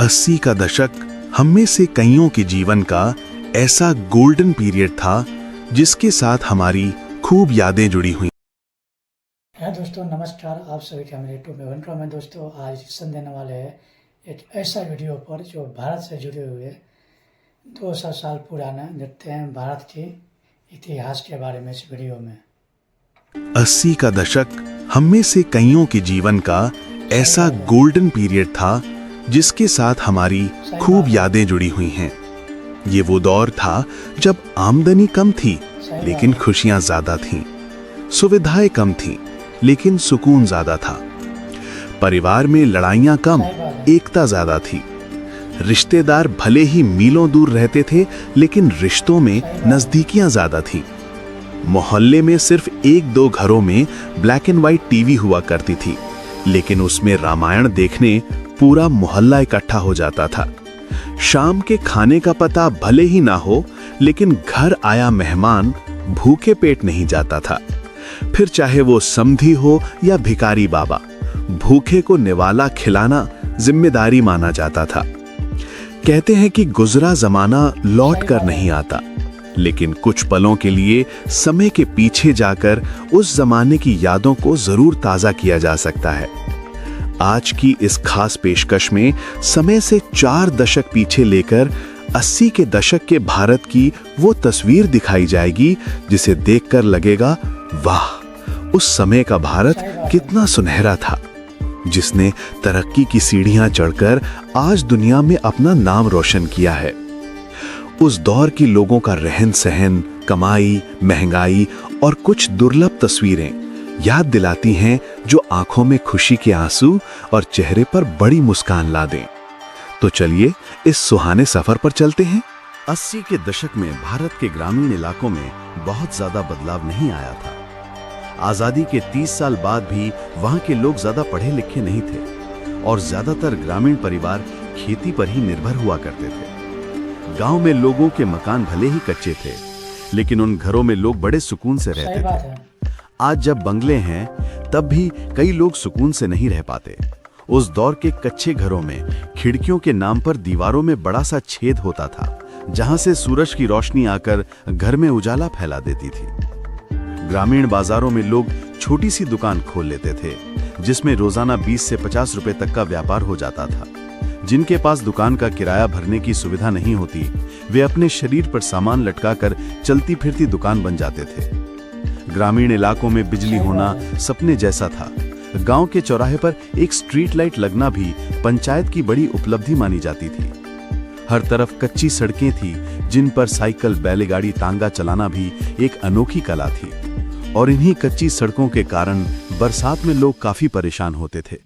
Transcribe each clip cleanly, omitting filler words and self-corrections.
80 का दशक हम में से कईयों के जीवन का ऐसा गोल्डन पीरियड था जिसके साथ हमारी खूब यादें जुड़ी हुई। दोस्तों नमस्कार, आप सभी का मेरे यूट्यूब में वेलकम है। दोस्तों आज रिएक्शन देने वाले हैं एक ऐसा वीडियो पर जो भारत से जुड़े हुए 200 साल पुराना देखते हैं भारत के इतिहास के बारे में इस वीडियो में। 80 का दशक हम में से कईयों के जीवन का ऐसा गोल्डन पीरियड था जिसके साथ हमारी खूब यादें जुड़ी हुई हैं। ये वो दौर था जब आमदनी कम थी लेकिन खुशियां ज्यादा थीं, सुविधाएं कम थीं लेकिन सुकून ज्यादा था, परिवार में लड़ाइयां कम, एकता ज्यादा थी, रिश्तेदार भले ही मीलों दूर रहते थे लेकिन रिश्तों में नजदीकियां ज्यादा थी। मोहल्ले में सिर्फ एक दो घरों में ब्लैक एंड व्हाइट टीवी हुआ करती थी लेकिन उसमें रामायण देखने पूरा मोहल्ला इकट्ठा हो जाता था। शाम के खाने का पता भले ही ना हो लेकिन घर आया मेहमान भूखे पेट नहीं जाता था, फिर चाहे वो समधी हो या भिखारी बाबा, भूखे को निवाला खिलाना जिम्मेदारी माना जाता था। कहते हैं कि गुजरा जमाना लौट कर नहीं आता, लेकिन कुछ पलों के लिए समय के पीछे जाकर उस जमाने की यादों को जरूर ताजा किया जा सकता है। आज की इस खास पेशकश में समय से 4 दशक पीछे लेकर 80 के दशक के भारत की वो तस्वीर दिखाई जाएगी जिसे देखकर लगेगा वाह, उस समय का भारत कितना सुनहरा था, जिसने तरक्की की सीढ़ियां चढ़कर आज दुनिया में अपना नाम रोशन किया है। उस दौर की लोगों का रहन सहन, कमाई, महंगाई और कुछ दुर्लभ तस्वीरें याद दिलाती हैं जो आंखों में खुशी के आंसू और चेहरे पर बड़ी मुस्कान ला दें। तो चलिए इस सुहाने सफर पर चलते हैं। 80 के दशक में भारत के ग्रामीण इलाकों में बहुत ज्यादा बदलाव नहीं आया था। आजादी के 30 साल बाद भी वहां के लोग ज्यादा पढ़े लिखे नहीं थे और ज्यादातर ग्रामीण परिवार खेती पर ही निर्भर हुआ करते थे। गांव में लोगों के मकान भले ही कच्चे थे लेकिन उन घरों में लोग बड़े सुकून से रहते थे। आज जब बंगले हैं तब भी कई लोग सुकून से नहीं रह पाते। उस दौर के कच्चे घरों में खिड़कियों के नाम पर दीवारों में बड़ा सा छेद होता था जहां से सूरज की रोशनी आकर घर में उजाला फैला देती थी। ग्रामीण बाजारों में लोग छोटी सी दुकान खोल लेते थे जिसमें रोजाना 20 से 50 रुपए तक का व्यापार हो जाता था। जिनके पास दुकान का किराया भरने की सुविधा नहीं होती वे अपने शरीर पर सामान लटकाकर चलती फिरती दुकान बन जाते थे। ग्रामीण इलाकों में बिजली होना सपने जैसा था। गांव के चौराहे पर एक स्ट्रीट लाइट लगना भी पंचायत की बड़ी उपलब्धि मानी जाती थी। हर तरफ कच्ची सड़कें थी जिन पर साइकिल, बैलगाड़ी, तांगा चलाना भी एक अनोखी कला थी और इन्हीं कच्ची सड़कों के कारण बरसात में लोग काफी परेशान होते थे।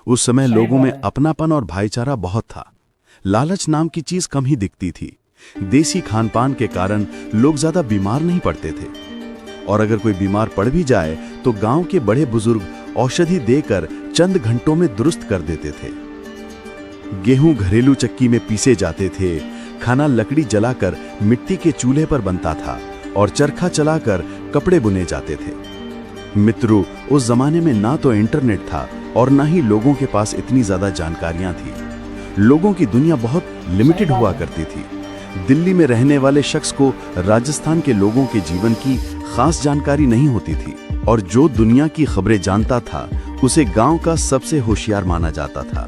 उस समय लोगों में अपनापन और भाईचारा बहुत था। लालच नाम की चीज कम ही दिखती थी। देसी खान पान के कारण लोग ज्यादा बीमार नहीं पड़ते थे और अगर कोई बीमार पड़ भी जाए तो गांव के बड़े बुजुर्ग औषधि देकर चंद घंटों में दुरुस्त कर देते थे। गेहूं घरेलू चक्की में पीसे जाते थे, खाना लकड़ी जलाकर मिट्टी के चूल्हे पर बनता था और चरखा चलाकर कपड़े बुने जाते थे। मित्रों, उस जमाने में ना तो इंटरनेट था और ना ही लोगों के पास इतनी ज्यादा जानकारियां थी। लोगों की दुनिया बहुत लिमिटेड हुआ करती थी। दिल्ली में रहने वाले शख्स को राजस्थान के लोगों के जीवन की खास जानकारी नहीं होती थी और जो दुनिया की खबरें जानता था उसे गांव का सबसे होशियार माना जाता था।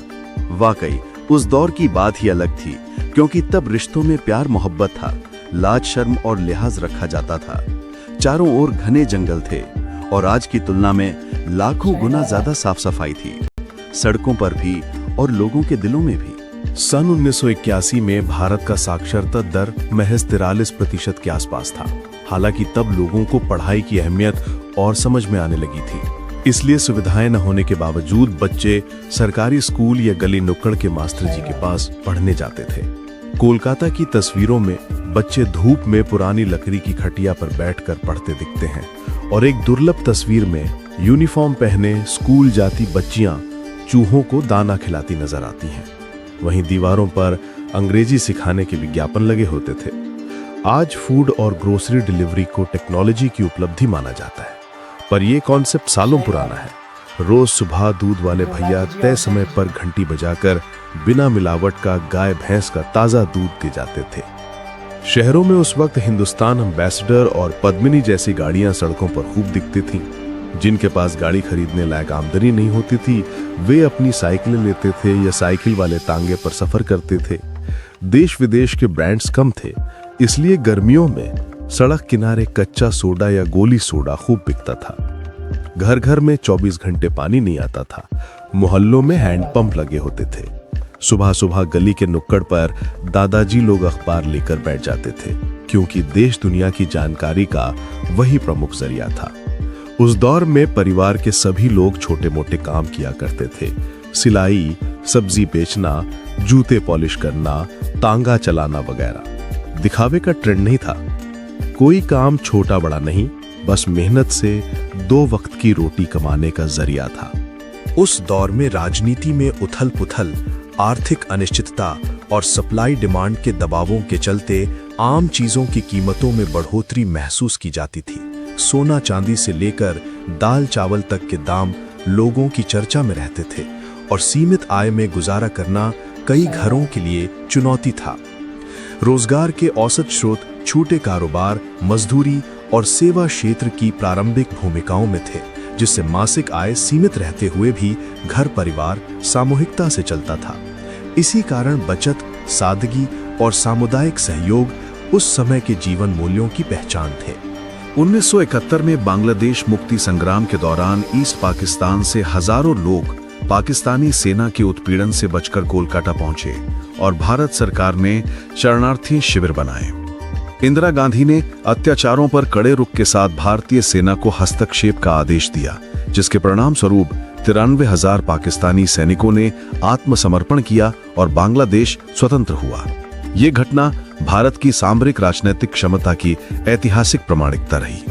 वाकई उस दौर की बात ही अलग थी क्योंकि तब रिश्तों में प्यार मोहब्बत था, लाज शर्म और लिहाज रखा जाता था। चारों ओर घने जंगल थे और आज की तुलना में लाखों गुना ज्यादा साफ सफाई थी, सड़कों पर भी और लोगों के दिलों में भी। सन 1981 में भारत का साक्षरता दर महज 43% के आसपास था। हालांकि तब लोगों को पढ़ाई की अहमियत और समझ में आने लगी थी, इसलिए सुविधाएं न होने के बावजूद बच्चे सरकारी स्कूल या गली नुक्कड़ के मास्टर जी के पास पढ़ने जाते थे। कोलकाता की तस्वीरों में बच्चे धूप में पुरानी लकड़ी की खटिया पर बैठकर पढ़ते दिखते हैं और एक दुर्लभ तस्वीर में यूनिफॉर्म पहने स्कूल जाती बच्चियां चूहों को दाना खिलाती नजर आती हैं। वहीं दीवारों पर अंग्रेजी सिखाने के विज्ञापन लगे होते थे। आज फूड और ग्रोसरी डिलीवरी को टेक्नोलॉजी की उपलब्धि माना जाता है, पर यह कॉन्सेप्ट सालों पुराना है। रोज सुबह दूध वाले भैया तय समय पर घंटी बजाकर बिना मिलावट का गाय भैंस का ताजा दूध दे जाते थे। शहरों में उस वक्त हिंदुस्तान एम्बेसडर और पद्मिनी जैसी गाड़ियां सड़कों पर खूब दिखती थीं। जिनके पास गाड़ी खरीदने लायक आमदनी नहीं होती थी, वे अपनी साइकिलें लेते थे या साइकिल वाले तांगे पर सफर करते थे। देश विदेश के ब्रांड्स कम थे, इसलिए गर्मियों में सड़क किनारे कच्चा सोडा या गोली सोडा खूब बिकता था। घर घर में 24 घंटे पानी नहीं आता था। मोहल्लों में हैंडपंप लगे होते थे। सुबह सुबह गली के नुक्कड़ पर दादाजी लोग अखबार लेकर बैठ जाते थे, क्योंकि देश दुनिया की जानकारी का वही प्रमुख जरिया था। उस दौर में परिवार के सभी लोग छोटे मोटे काम किया करते थे। सिलाई, सब्जी बेचना, जूते पॉलिश करना, तांगा चलाना वगैरह। दिखावे का ट्रेंड नहीं था। कोई काम छोटा बड़ा नहीं, बस मेहनत से 2 वक्त की रोटी कमाने का जरिया था। उस दौर में राजनीति में उथल पुथल, आर्थिक अनिश्चितता और सप्लाई डिमांड के दबावों के चलते आम चीजों की कीमतों में बढ़ोतरी महसूस की जाती थी। सोना चांदी से लेकर दाल चावल तक के दाम लोगों की चर्चा में रहते थे और सीमित आय में गुजारा करना कई घरों के लिए चुनौती था। रोजगार के औसत स्रोत छोटे कारोबार, मजदूरी और सेवा क्षेत्र की प्रारंभिक भूमिकाओं में थे, जिससे मासिक आय सीमित रहते हुए भी घर परिवार सामूहिकता से चलता था। इसी कारण बचत, सादगी और सामुदायिक सहयोग उस समय के जीवन मूल्यों की पहचान थे। 1971 में बांग्लादेश मुक्ति संग्राम के दौरान ईस्ट पाकिस्तान से हजारों लोग पाकिस्तानी सेना के उत्पीड़न से बचकर कोलकाता पहुंचे और भारत सरकार ने शरणार्थी शिविर बनाए। इंदिरा गांधी ने अत्याचारों पर कड़े रुख के साथ भारतीय सेना को हस्तक्षेप का आदेश दिया, जिसके परिणाम स्वरूप 93,000 पाकिस्तानी सैनिकों ने आत्मसमर्पण किया और बांग्लादेश स्वतंत्र हुआ। ये घटना भारत की सामरिक राजनीतिक क्षमता की ऐतिहासिक प्रमाणिकता रही।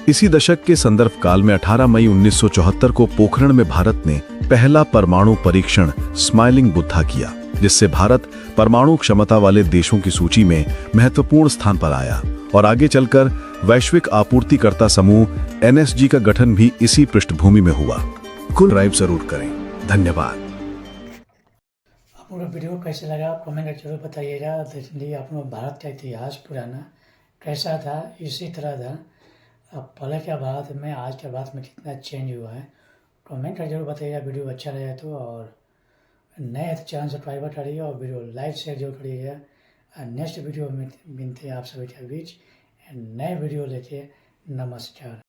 इसी दशक के संदर्भ काल में 18 मई 1974 को पोखरण में भारत ने पहला परमाणु परीक्षण स्माइलिंग बुद्धा किया, जिससे भारत परमाणु क्षमता वाले देशों की सूची में महत्वपूर्ण स्थान पर आया और आगे चलकर वैश्विक आपूर्तिकर्ता समूह NSG का गठन भी इसी पृष्ठभूमि में हुआ। सब्सक्राइब जरूर करें। धन्यवाद। आप लोग वीडियो कैसे लगा कमेंट में जरूर बताइएगा। देखिए आप लोग भारत का इतिहास पुराना कैसा था, इसी तरह था। अब पहले के बाद में आज के बाद में कितना चेंज हुआ है, कमेंट में जरूर बताइएगा। वीडियो अच्छा लगे तो, और नए चैनल सब्सक्राइबर करिए और वीडियो लाइक शेयर जरूर करिएगा। नेक्स्ट वीडियो में मिलते हैं आप सभी के बीच नए वीडियो लेके। नमस्कार।